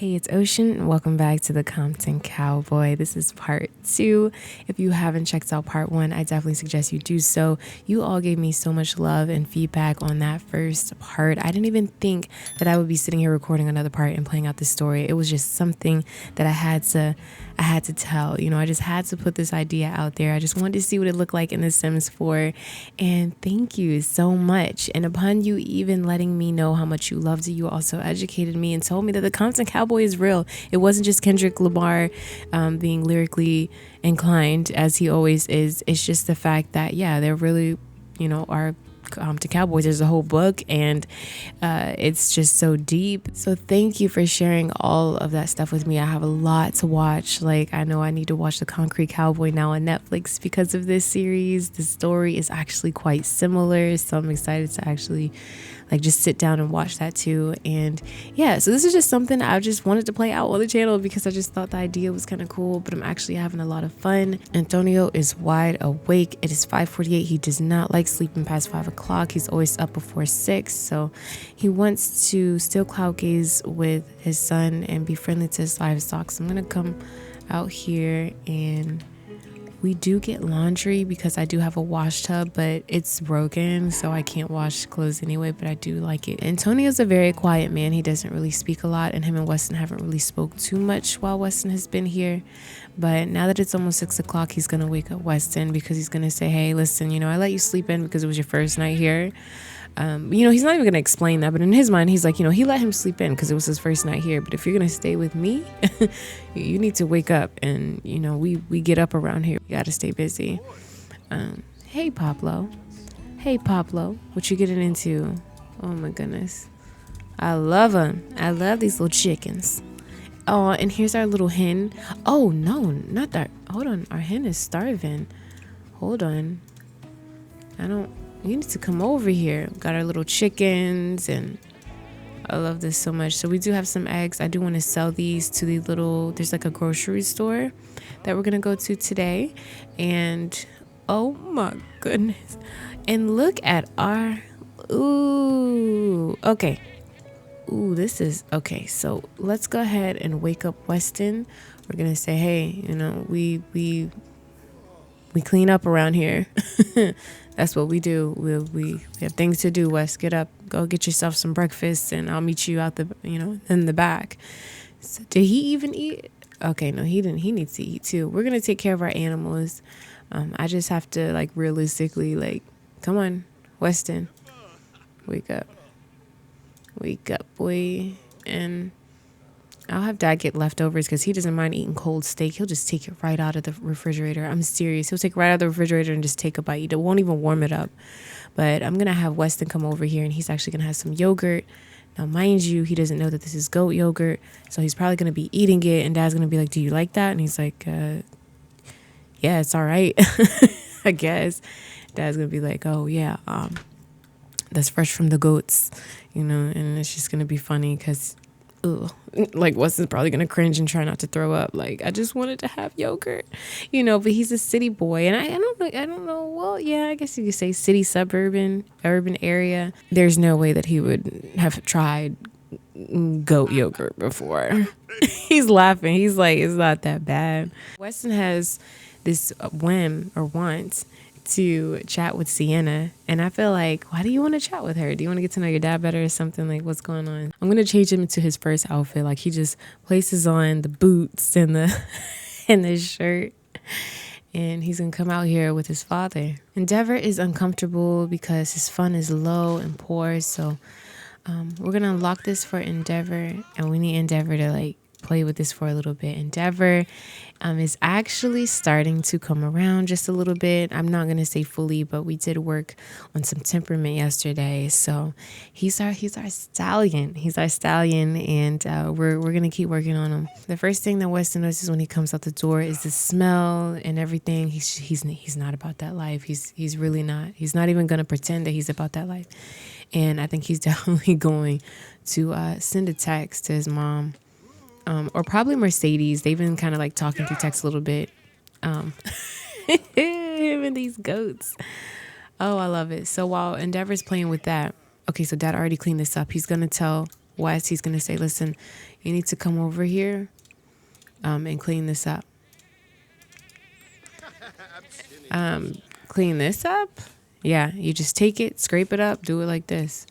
Hey, it's Ocean, and welcome back to the Compton Cowboy. This is part 2. If you haven't checked out part 1, I definitely suggest you do so. You all gave me so much love and feedback on that first part. I didn't even think that I would be sitting here recording another part and playing out this story. It was just something that I had to tell. I just had to put this idea out there. I just wanted to see what it looked like in The Sims 4. And thank you so much. And upon you even letting me know how much you loved it, you also educated me and told me that the Compton Cowboy is real. It wasn't just Kendrick Lamar being lyrically inclined as he always is. It's just the fact that, yeah, they're really, are to Cowboys. There's a whole book, and it's just so deep. So thank you for sharing all of that stuff with me. I have a lot to watch. Like, I know I need to watch The Concrete Cowboy now on Netflix because of this series. The story is actually quite similar, so I'm excited to actually just sit down and watch that too. And yeah, so this is just something I just wanted to play out on the channel because I just thought the idea was kind of cool, but I'm actually having a lot of fun. Antonio is wide awake. It is 5:48. He does not like sleeping past 5 o'clock. He's always up before 6, so he wants to still cloud gaze with his son and be friendly to his livestock. So I'm gonna come out here, and we do get laundry because I do have a wash tub, but it's broken, so I can't wash clothes anyway, but I do like it. Antonio's a very quiet man. He doesn't really speak a lot, and him and Weston haven't really spoke too much while Weston has been here. But now that it's almost 6 o'clock, he's going to wake up Weston because he's going to say, hey, listen, I let you sleep in because it was your first night here. He's not even going to explain that, but in his mind, he's like, he let him sleep in because it was his first night here. But if you're going to stay with me, you need to wake up. And, we get up around here. You got to stay busy. Hey, Pablo. Hey, Pablo. What you getting into? Oh, my goodness. I love them. I love these little chickens. Oh, and here's our little hen. Oh, no, not that. Hold on. Our hen is starving. Hold on. You need to come over here. Got our little chickens, and I love this so much. So we do have some eggs. I do want to sell these to there's like a grocery store that we're going to go to today. And oh my goodness. And look at okay. Ooh, this is, okay. So let's go ahead and wake up Weston. We're going to say, hey, we clean up around here. That's what we do. We have things to do, Wes. Get up. Go get yourself some breakfast, and I'll meet you out in the back. So, did he even eat? Okay, no, he didn't. He needs to eat too. We're going to take care of our animals. I just have to, realistically, come on, Weston. Wake up. Wake up, boy. And I'll have Dad get leftovers because he doesn't mind eating cold steak. He'll just take it right out of the refrigerator. I'm serious. He'll take it right out of the refrigerator and just take a bite. He won't even warm it up. But I'm going to have Weston come over here, and he's actually going to have some yogurt. Now, mind you, he doesn't know that this is goat yogurt, so he's probably going to be eating it, and Dad's going to be like, do you like that? And he's like, yeah, it's all right, I guess. Dad's going to be like, oh, yeah, that's fresh from the goats, and it's just going to be funny because Weston's probably gonna cringe and try not to throw up. I just wanted to have yogurt, but he's a city boy, and I don't know. Well, yeah, I guess you could say city, urban area. There's no way that he would have tried goat yogurt before. He's laughing. He's like, it's not that bad. Weston has this whim or want to chat with Sienna, and I feel like, why do you want to chat with her? Do you want to get to know your dad better or something? What's going on? I'm gonna change him to his first outfit. He just places on the boots and the and the shirt, and he's gonna come out here with his father. Endeavor is uncomfortable because his fun is low and poor, so we're gonna unlock this for Endeavor, and we need Endeavor to play with this for a little bit. Endeavor is actually starting to come around just a little bit. I'm not gonna say fully, but we did work on some temperament yesterday, so he's our stallion. He's our stallion, and we're gonna keep working on him. The first thing that Weston notices when he comes out the door is the smell and everything. He's not about that life. He's really not. He's not even gonna pretend that he's about that life. And I think he's definitely going to send a text to his mom. Or probably Mercedes. They've been kind of talking through text a little bit. Him and these goats. Oh, I love it. So while Endeavor's playing with that, okay, so Dad already cleaned this up. He's going to tell West, he's going to say, listen, you need to come over here and clean this up. Clean this up? Yeah, you just take it, scrape it up, do it like this,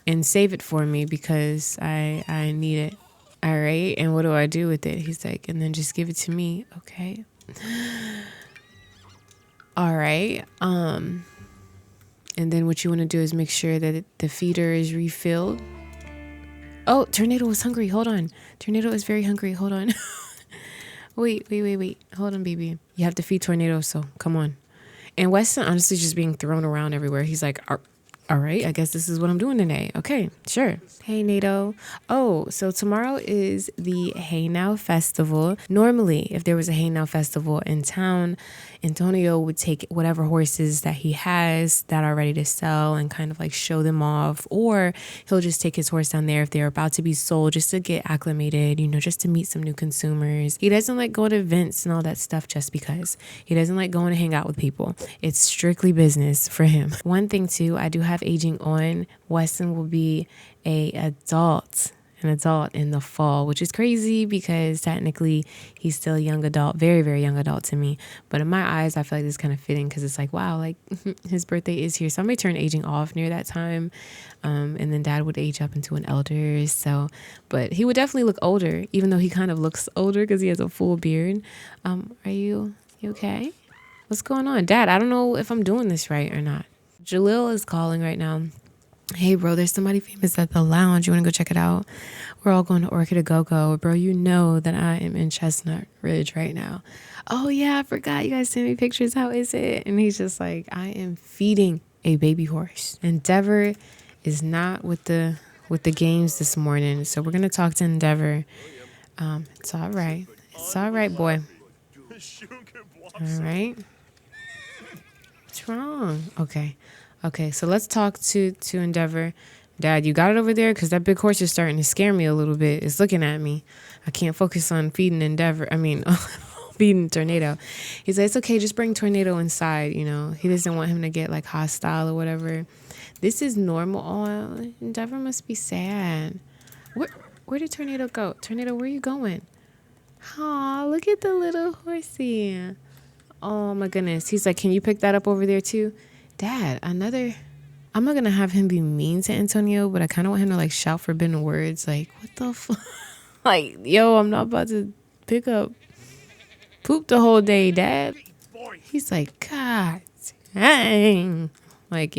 and save it for me because I need it. All right, and what do I do with it? He's like, and then just give it to me. Okay. All right. And then what you want to do is make sure that the feeder is refilled. Oh, Tornado was hungry. Hold on. Tornado is very hungry. Hold on. Wait. Hold on, baby. You have to feed Tornado, so come on. And Weston honestly just being thrown around everywhere. He's like, all right, I guess this is what I'm doing today. Okay, sure. Hey, NATO. Oh, so tomorrow is the Hey Now Festival. Normally, if there was a Hey Now Festival in town, Antonio would take whatever horses that he has that are ready to sell and kind of like show them off. Or he'll just take his horse down there if they're about to be sold just to get acclimated, just to meet some new consumers. He doesn't like going to events and all that stuff just because. He doesn't like going to hang out with people. It's strictly business for him. One thing too, I do have aging on. Weston will be an adult in the fall, which is crazy because technically he's still a young adult, very, very young adult to me. But in my eyes, I feel like this is kind of fitting because it's like, wow, like his birthday is here. So I may turn aging off near that time. And then dad would age up into an elder. So, but he would definitely look older, even though he kind of looks older because he has a full beard. Are you okay? What's going on? Dad, I don't know if I'm doing this right or not. Jalil is calling right now. Hey, bro, there's somebody famous at the lounge. You want to go check it out? We're all going to Orchid to Go-Go. Bro, you know that I am in Chestnut Ridge right now. Oh, yeah, I forgot. You guys sent me pictures. How is it? And he's just like, I am feeding a baby horse. Endeavor is not with the games this morning. So we're going to talk to Endeavor. It's all right. It's all right, boy. All right. What's wrong? Okay, so let's talk to Endeavor. Dad, you got it over there? Because that big horse is starting to scare me a little bit. It's looking at me. I can't focus on feeding feeding Tornado. He's like, it's okay, just bring Tornado inside, He doesn't want him to get, like, hostile or whatever. This is normal. Oh, Endeavor must be sad. Where did Tornado go? Tornado, where are you going? Aw, look at the little horsey. Oh, my goodness. He's like, can you pick that up over there, too? Dad, I'm not going to have him be mean to Antonio, but I kind of want him to, like, shout forbidden words. Like, what the fuck? Like, yo, I'm not about to pick up poop the whole day, Dad. He's like, God dang. Like,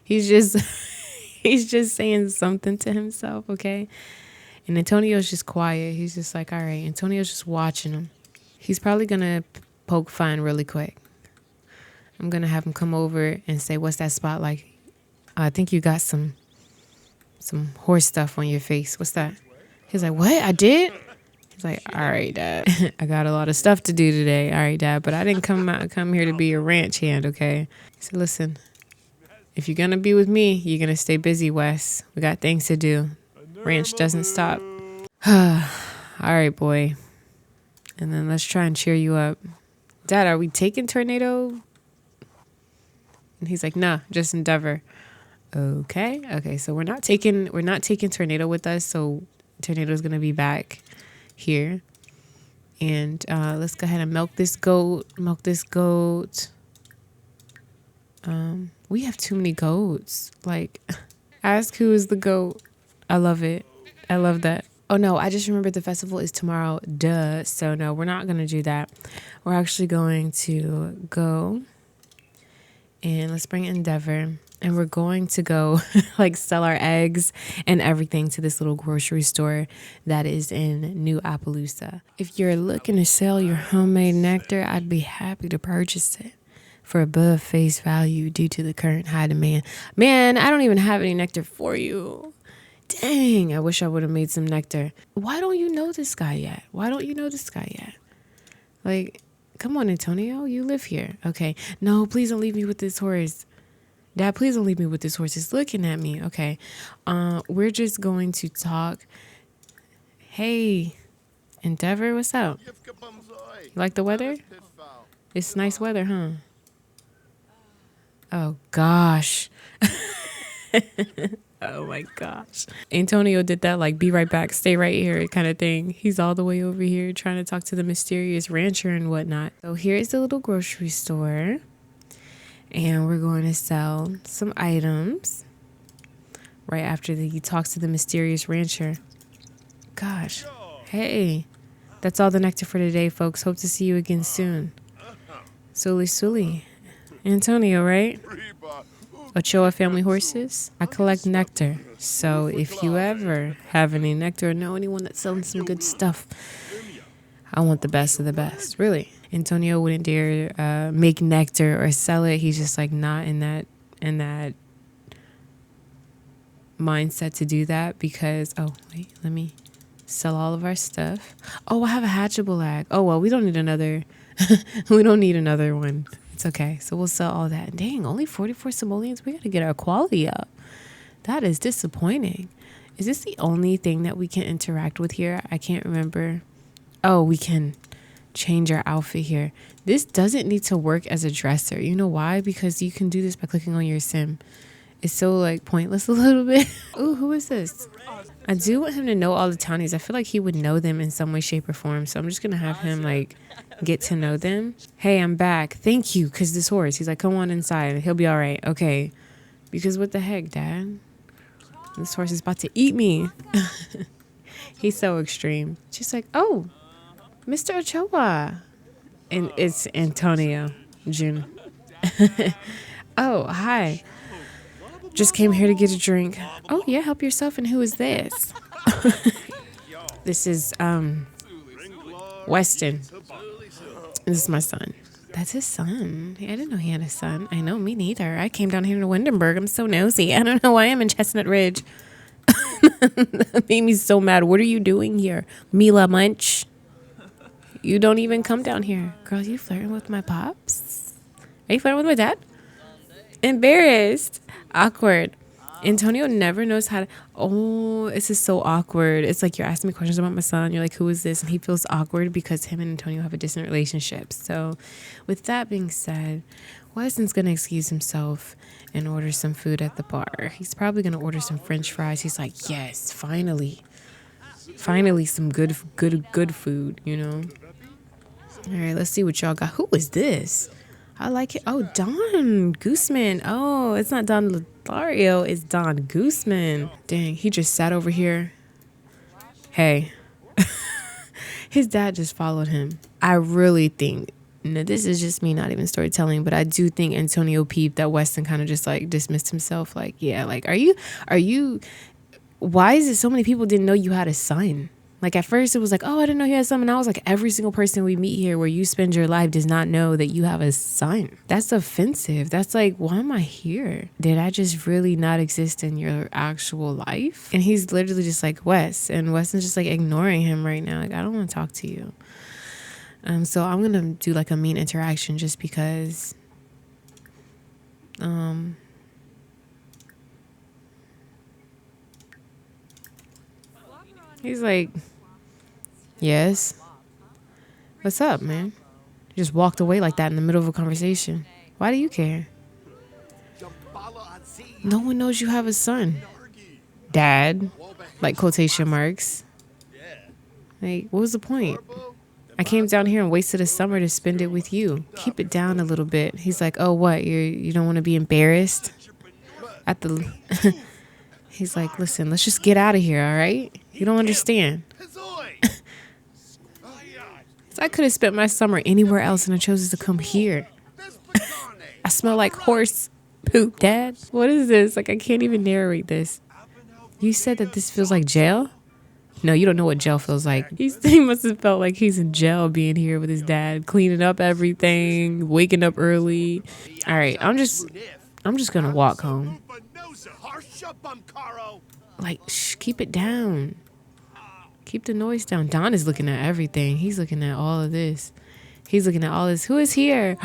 he's just saying something to himself, okay? And Antonio's just quiet. He's just like, all right. Antonio's just watching him. He's probably going to poke fun really quick. I'm going to have him come over and say, what's that spot like? I think you got some horse stuff on your face. What's that? He's like, what? I did? He's like, all right, Dad. I got a lot of stuff to do today. All right, Dad. But I didn't come here to be a ranch hand, okay? So listen, if you're going to be with me, you're going to stay busy, Wes. We got things to do. Ranch doesn't stop. All right, boy. And then let's try and cheer you up. Dad, are we taking Tornado? And he's like, nah, just Endeavor. Okay. So we're not taking Tornado with us. So Tornado's gonna be back here. And let's go ahead and milk this goat. We have too many goats. Like, ask who is the goat. I love it. I love that. Oh no, I just remembered the festival is tomorrow. Duh. So no, we're not gonna do that. We're actually going to go and let's bring Endeavor. And we're going to go like sell our eggs and everything to this little grocery store that is in New Appaloosa. If you're looking to sell your homemade nectar, I'd be happy to purchase it for above face value due to the current high demand. Man, I don't even have any nectar for you. Dang, I wish I would have made some nectar. Why don't you know this guy yet? Like, come on, Antonio, you live here. Okay. No, please don't leave me with this horse. Dad, please don't leave me with this horse. It's looking at me. Okay. We're just going to talk. Hey, Endeavor, what's up? You like the weather? It's nice weather, huh? Oh, gosh. Oh my gosh. Antonio did that like be right back, stay right here kind of thing. He's all the way over here trying to talk to the mysterious rancher and whatnot. So here's the little grocery store. And we're going to sell some items right after he talks to the mysterious rancher. Gosh. Hey. That's all the nectar for today, folks. Hope to see you again soon. Sully Sully. Antonio, right? 𝘰𝘱𝘯 family horses. I collect nectar. So if you ever have any nectar or know anyone that's selling some good stuff, I want the best of the best. Really. Antonio wouldn't dare make nectar or sell it. He's just like not in that mindset to do that because, oh, wait, let me sell all of our stuff. Oh, I have a hatchable lag. Oh, well, we don't need another. We don't need another one. It's okay. So we'll sell all that. Dang, only 44 simoleons. We got to get our quality up. That is disappointing. Is this the only thing that we can interact with here? I can't remember. Oh, we can change our outfit here. This doesn't need to work as a dresser. You know why? Because you can do this by clicking on your sim. It's so like pointless a little bit. Ooh, who is this? I do want him to know all the townies. I feel like he would know them in some way, shape, or form. So I'm just going to have him like get to know them. Hey, I'm back. Thank you. Because this horse, he's like, come on inside. He'll be all right. Okay. Because what the heck, Dad? This horse is about to eat me. He's so extreme. She's like, oh, Mr. 𝘰𝘱𝘯. And it's Antonio June. Oh, hi. Just came here to get a drink. Oh, yeah, help yourself. And who is this? This is Weston. This is my son. That's his son. I didn't know he had a son. I know, me neither. I came down here to Windenburg. I'm so nosy. I don't know why I'm in Chestnut Ridge. That made me so mad. What are you doing here? Mila Munch. You don't even come down here. Girl, you flirting with my pops? Are you flirting with my dad? Embarrassed. Awkward. Antonio never knows how to. Oh, this is so awkward. It's like you're asking me questions about my son. You're like, who is this? And he feels awkward because him and Antonio have a distant relationship. So with that being said, Weston's going to excuse himself and order some food at the bar. He's probably going to order some French fries. He's like, yes, finally some good food, you know? All right, let's see what y'all got. Who is this? I like it. Oh, Don 𝘰𝘱𝘯. Oh, it's not Don Lothario. It's Don 𝘰𝘱𝘯. Dang, he just sat over here. Hey. His dad just followed him. I really think, now this is just me not even storytelling, but I do think Antonio peeped that Weston kind of just like dismissed himself. Like, yeah, like, are you, why is it so many people didn't know you had a son? Like at first it was like, oh, I didn't know he had a son. And I was like, every single person we meet here where you spend your life does not know that you have a son. That's offensive. That's like, why am I here? Did I just really not exist in your actual life? And he's literally just like, Wes. And Weston's just like ignoring him right now. Like, I don't want to talk to you. So I'm going to do like a mean interaction just because, he's like, yes. What's up, man? You just walked away like that in the middle of a conversation. Why do you care? No one knows you have a son. Dad. Like quotation marks. Like, what was the point? I came down here and wasted a summer to spend it with you. Keep it down a little bit. He's like, oh, what? You don't want to be embarrassed? At the... He's like, listen, let's just get out of here, all right? You don't understand. So I could have spent my summer anywhere else and I chose to come here. I smell like horse poop, Dad. What is this? Like, I can't even narrate this. You said that this feels like jail? No, you don't know what jail feels like. He must have felt like he's in jail being here with his dad, cleaning up everything, waking up early. All right, I'm just going to walk home. Like, shh, keep it down. Keep the noise down. Don is looking at everything. He's looking at all of this. He's looking at all this. Who is here?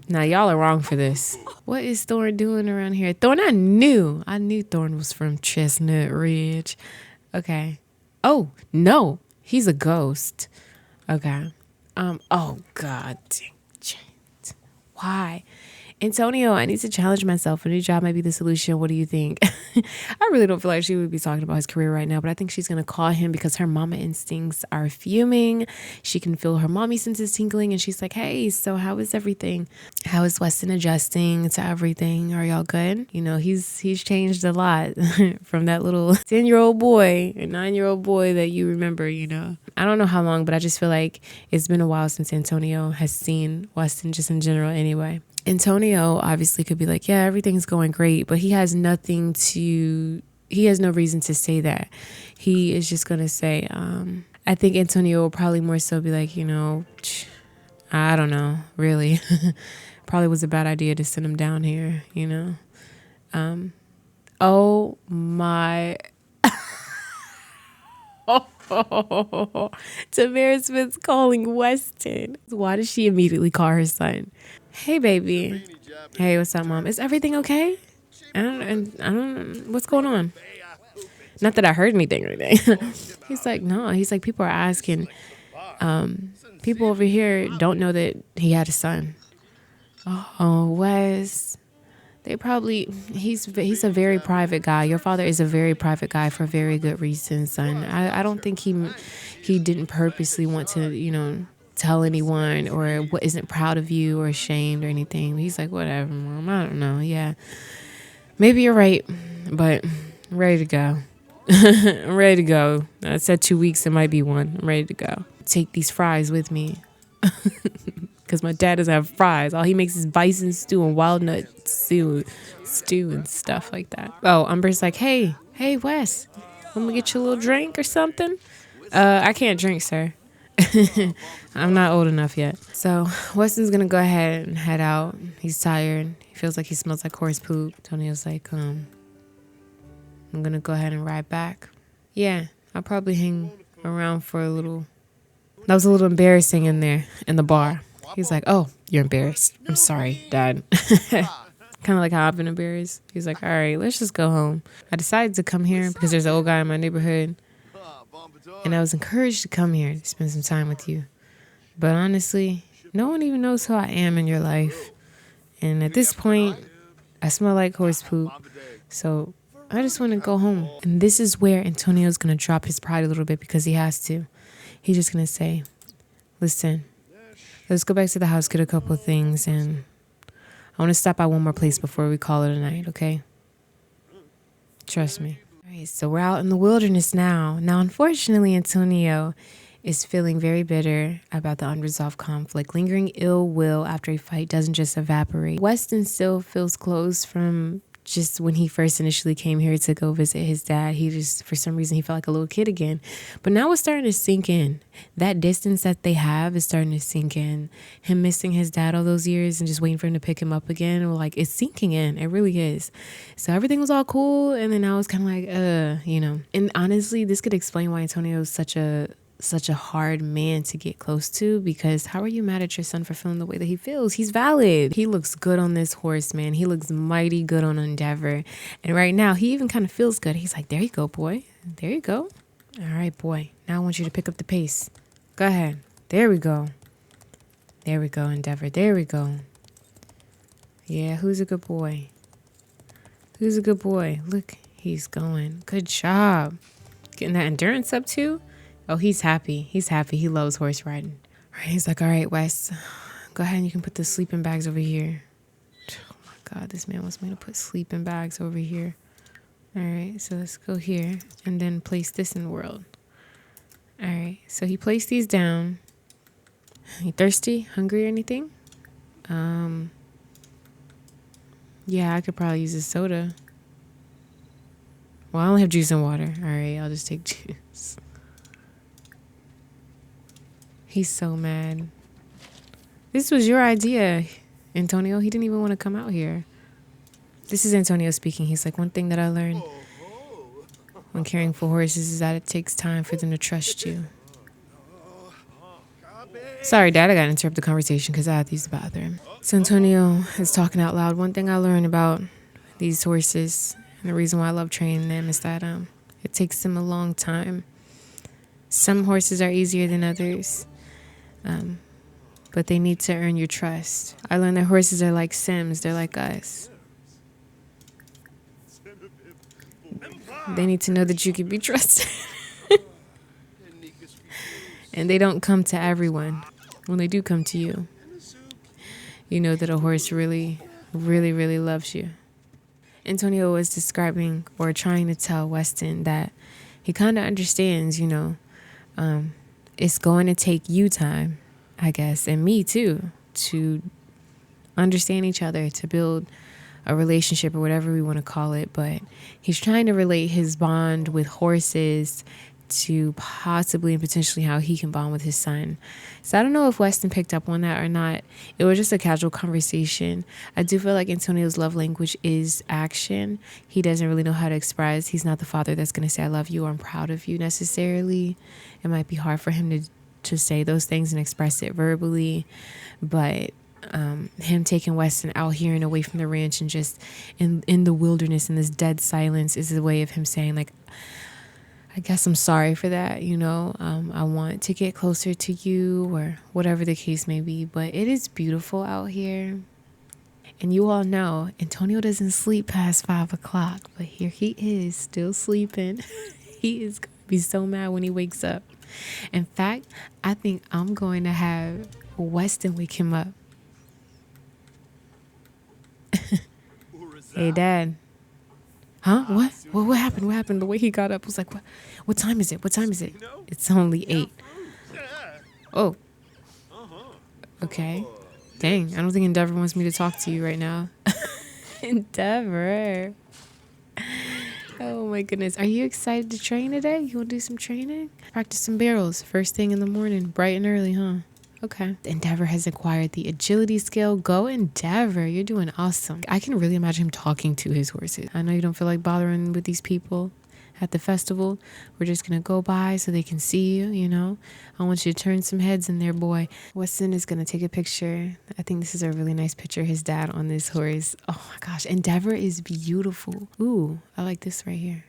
Now, y'all are wrong for this. What is Thorn doing around here? Thorn, I knew Thorn was from Chestnut Ridge. Okay. Oh, no. He's a ghost. Okay. Oh God, dang it. Why? Antonio, I need to challenge myself. A new job might be the solution. What do you think? I really don't feel like she would be talking about his career right now, but I think she's going to call him because her mama instincts are fuming. She can feel her mommy senses tingling, and she's like, hey, so how is everything? How is Weston adjusting to everything? Are y'all good? You know, he's changed a lot from that little 10-year-old boy, a 9-year-old boy that you remember, you know. I don't know how long, but I just feel like it's been a while since Antonio has seen Weston just in general anyway. Antonio obviously could be like, yeah, everything's going great, but he has no reason to say that. He is just going to say, I think Antonio will probably more so be like, you know, I don't know, really. Probably was a bad idea to send him down here, you know. Oh my. Tamara Smith's calling Weston. Why does she immediately call her son? Hey, baby. Hey, what's up, Mom? Is everything okay? I don't. What's going on? Not that I heard anything or anything. He's like, no. He's like, people are asking. People over here don't know that he had a son. Oh, Wes. He's a very private guy. Your father is a very private guy for very good reason, son. I don't think he didn't purposely want to, you know, tell anyone or what isn't proud of you or ashamed or anything. He's like, whatever, Mom. I don't know. Yeah, maybe you're right, but I'm ready to go. I'm ready to go. I said 2 weeks. It might be one. I'm ready to go. Take these fries with me. Because my dad doesn't have fries. All he makes is bison stew and walnut stew and stuff like that. Oh, Umber's like, hey, Wes, want me to get you a little drink or something? I can't drink, sir. I'm not old enough yet. So Weston's going to go ahead and head out. He's tired. He feels like he smells like horse poop. Tonio's like, I'm going to go ahead and ride back. Yeah, I'll probably hang around for a little. That was a little embarrassing in there in the bar. He's like, oh, you're embarrassed. I'm sorry, Dad. Kind of like how I've been embarrassed. He's like, all right, let's just go home. I decided to come here because there's an old guy in my neighborhood. And I was encouraged to come here to spend some time with you. But honestly, no one even knows who I am in your life. And at this point, I smell like horse poop. So I just want to go home. And this is where Antonio's going to drop his pride a little bit because he has to. He's just going to say, listen, let's go back to the house, get a couple of things, and I want to stop by one more place before we call it a night, okay? Trust me. All right, so we're out in the wilderness now. Now, unfortunately, Antonio is feeling very bitter about the unresolved conflict. Lingering ill will after a fight doesn't just evaporate. Weston still feels close from just when he first initially came here to go visit his dad. He just, for some reason, he felt like a little kid again. But now it's starting to sink in. That distance that they have is starting to sink in. Him missing his dad all those years and just waiting for him to pick him up again. We're like, it's sinking in. It really is. So everything was all cool. And then I was kind of like, you know. And honestly, this could explain why Antonio is such a hard man to get close to, because how are you mad at your son for feeling the way that he feels? He's valid. He looks good on this horse, man. He looks mighty good on Endeavor. And right now, he even kind of feels good. He's like, there you go, boy. There you go. All right, boy. Now I want you to pick up the pace. Go ahead. There we go. There we go, Endeavor. There we go. Yeah, who's a good boy? Who's a good boy? Look, he's going. Good job. Getting that endurance up too. Oh, he's happy. He's happy. He loves horse riding. All right, he's like, all right, Wes, go ahead and you can put the sleeping bags over here. Oh, my God, this man wants me to put sleeping bags over here. All right, so let's go here and then place this in the world. All right, so he placed these down. You thirsty, hungry or anything? Yeah, I could probably use a soda. Well, I only have juice and water. All right, I'll just take juice. He's so mad. This was your idea, Antonio. He didn't even want to come out here. This is Antonio speaking. He's like, one thing that I learned when caring for horses is that it takes time for them to trust you. Sorry, Dad, I got to interrupt the conversation because I had to use the bathroom. So Antonio is talking out loud. One thing I learned about these horses, and the reason why I love training them, is that it takes them a long time. Some horses are easier than others. but they need to earn your trust. I learned that horses are like Sims. They're like us. They need to know that you can be trusted. And they don't come to everyone. When they do come to you, you know that a horse really, really, really loves you. Antonio was describing or trying to tell Weston that he kind of understands, it's going to take you time, I guess, and me too, to understand each other, to build a relationship or whatever we want to call it. But he's trying to relate his bond with horses to possibly and potentially how he can bond with his son. So I don't know if Weston picked up on that or not. It was just a casual conversation. I do feel like Antonio's love language is action. He doesn't really know how to express. He's not the father that's going to say, I love you or I'm proud of you necessarily. It might be hard for him to say those things and express it verbally. But him taking Weston out here and away from the ranch and just in the wilderness in this dead silence is a way of him saying, like, I guess I'm sorry for that, I want to get closer to you or whatever the case may be. But it is beautiful out here. And you all know Antonio doesn't sleep past 5 o'clock, but here he is still sleeping. He is going to be so mad when he wakes up. In fact, I think I'm going to have Weston wake him up. Hey, Dad. Huh? What? What happened? What happened? The way he got up was like, what time is it? What time is it? It's only 8. Oh. Okay. Dang, I don't think Endeavor wants me to talk to you right now. Endeavor. Oh my goodness. Are you excited to train today? You want to do some training? Practice some barrels first thing in the morning, bright and early, huh? Okay. Endeavor has acquired the agility skill. Go Endeavor. You're doing awesome. I can really imagine him talking to his horses. I know you don't feel like bothering with these people at the festival. We're just going to go by so they can see you, I want you to turn some heads in there, boy. Weston is going to take a picture. I think this is a really nice picture of his dad on this horse. Oh my gosh. Endeavor is beautiful. Ooh, I like this right here.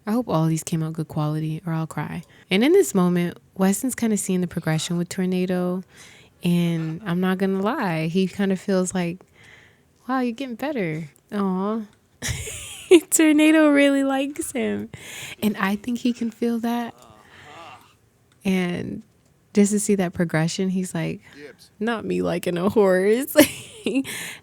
I hope all of these came out good quality or I'll cry. And in this moment, Weston's kind of seeing the progression with Tornado. And I'm not going to lie. He kind of feels like, wow, you're getting better. Aw. Tornado really likes him. And I think he can feel that. And just to see that progression, he's like, not me liking a horse.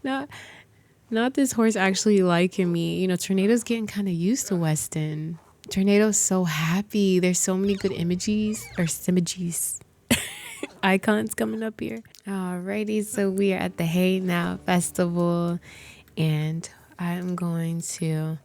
Not this horse actually liking me. Tornado's getting kind of used to Weston. Tornado's so happy. There's so many good simojis, icons coming up here. Alrighty, so we are at the Hey Now Festival, and I'm going to...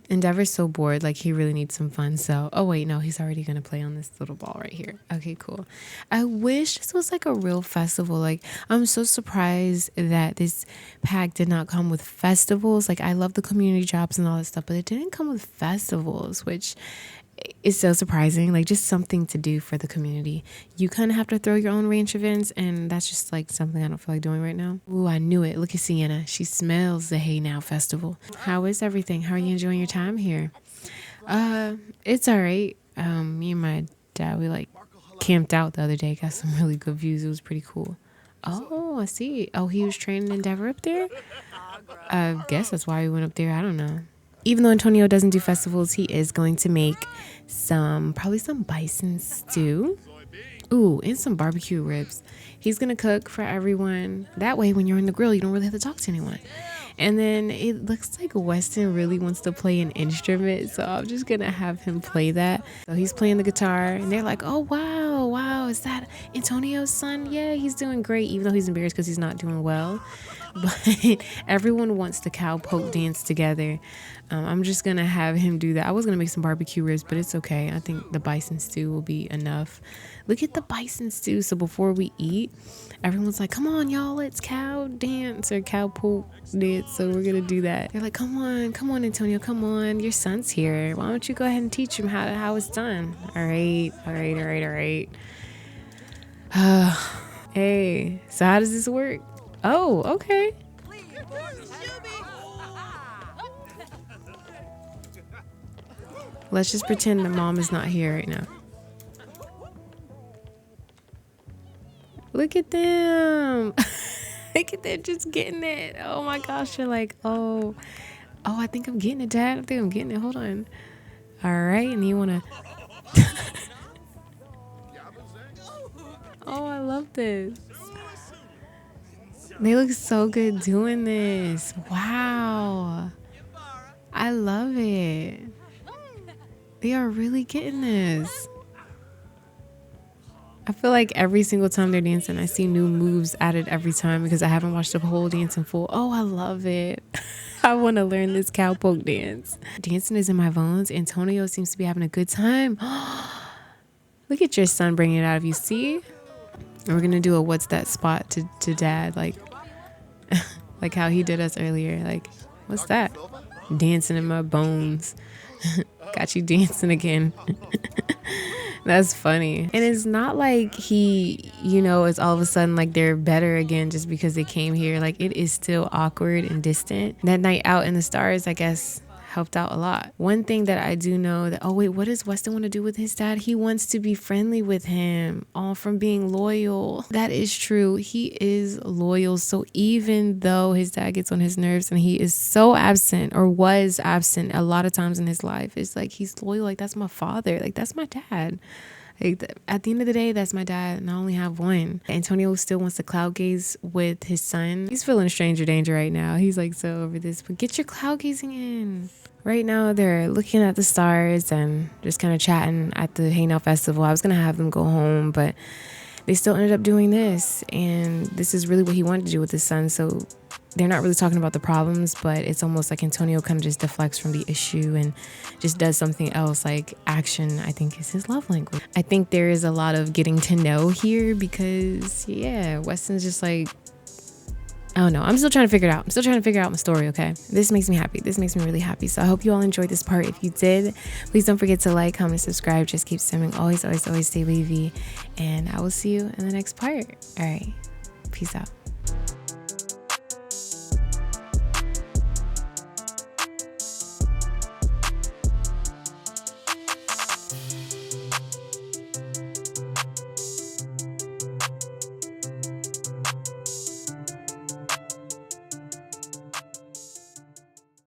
Endeavor's so bored, like he really needs some fun. So, oh wait, no, he's already gonna play on this little ball right here. Okay, cool. I wish this was like a real festival. Like, I'm so surprised that this pack did not come with festivals. Like, I love the community jobs and all that stuff, but it didn't come with festivals, which is so surprising. Like, just something to do for the community. You kind of have to throw your own ranch events, and that's just like something I don't feel like doing right now. Ooh, I knew it. Look at Sienna. She smells the Hey Now Festival. How is everything? How are you enjoying your time here? It's all right. Me and my dad, we like camped out the other day. Got some really good views. It was pretty cool. Oh, I see. Oh, he was training Endeavor up there? I guess that's why we went up there. I don't know. Even though Antonio doesn't do festivals, he is going to make probably some bison stew. Ooh, and some barbecue ribs. He's going to cook for everyone. That way, when you're on the grill, you don't really have to talk to anyone. And then it looks like Weston really wants to play an instrument, so I'm just going to have him play that. So he's playing the guitar, and they're like, oh, wow, is that Antonio's son? Yeah, he's doing great, even though he's embarrassed because he's not doing well. But everyone wants the cowpoke dance together. I'm just going to have him do that. I was going to make some barbecue ribs, but it's okay. I think the bison stew will be enough. Look at the bison stew. So before we eat, everyone's like, come on, y'all, let's cow dance or cowpoke dance. So we're going to do that. They're like, come on, Antonio, come on. Your son's here. Why don't you go ahead and teach him how it's done? All right. Hey, so how does this work? Oh, okay. Let's just pretend that mom is not here right now. Look at them. Look at them just getting it. Oh my gosh. You're like, oh, I think I'm getting it, Dad. I think I'm getting it. Hold on. All right. And you want to. Oh, I love this. They look so good doing this. Wow. I love it. They are really getting this. I feel like every single time they're dancing, I see new moves added every time because I haven't watched the whole dance in full. Oh, I love it. I want to learn this cowpoke dance. Dancing is in my bones. Antonio seems to be having a good time. Look at your son bringing it out of you. See? And we're going to do a what's that spot to Dad. Like how he did us earlier. Like, what's that? Dancing in my bones. Got you dancing again. That's funny. And it's not like he, it's all of a sudden like they're better again just because they came here. Like, it is still awkward and distant. That night out in the stars, I guess, helped out a lot. One thing that I do know that, what does Weston want to do with his dad? He wants to be friendly with him, all from being loyal. That is true. He is loyal. So even though his dad gets on his nerves and he is so absent or was absent a lot of times in his life, it's like he's loyal. Like, that's my father. Like, that's my dad. Like, at the end of the day, that's my dad, and I only have one. Antonio still wants to cloud gaze with his son. He's feeling stranger danger right now. He's like so over this, but get your cloud gazing in. Right now, they're looking at the stars and just kind of chatting at the 𝘰𝘱𝘯 festival. I was going to have them go home, but they still ended up doing this, and this is really what he wanted to do with his son. So they're not really talking about the problems, but it's almost like Antonio kind of just deflects from the issue and just does something else. Like, action, I think, is his love language. I think there is a lot of getting to know here because, Weston's just like, I don't know. I'm still trying to figure it out. I'm still trying to figure out my story, okay? This makes me happy. This makes me really happy. So I hope you all enjoyed this part. If you did, please don't forget to like, comment, subscribe. Just keep simming. Always, always, always stay wavy. And I will see you in the next part. All right. Peace out.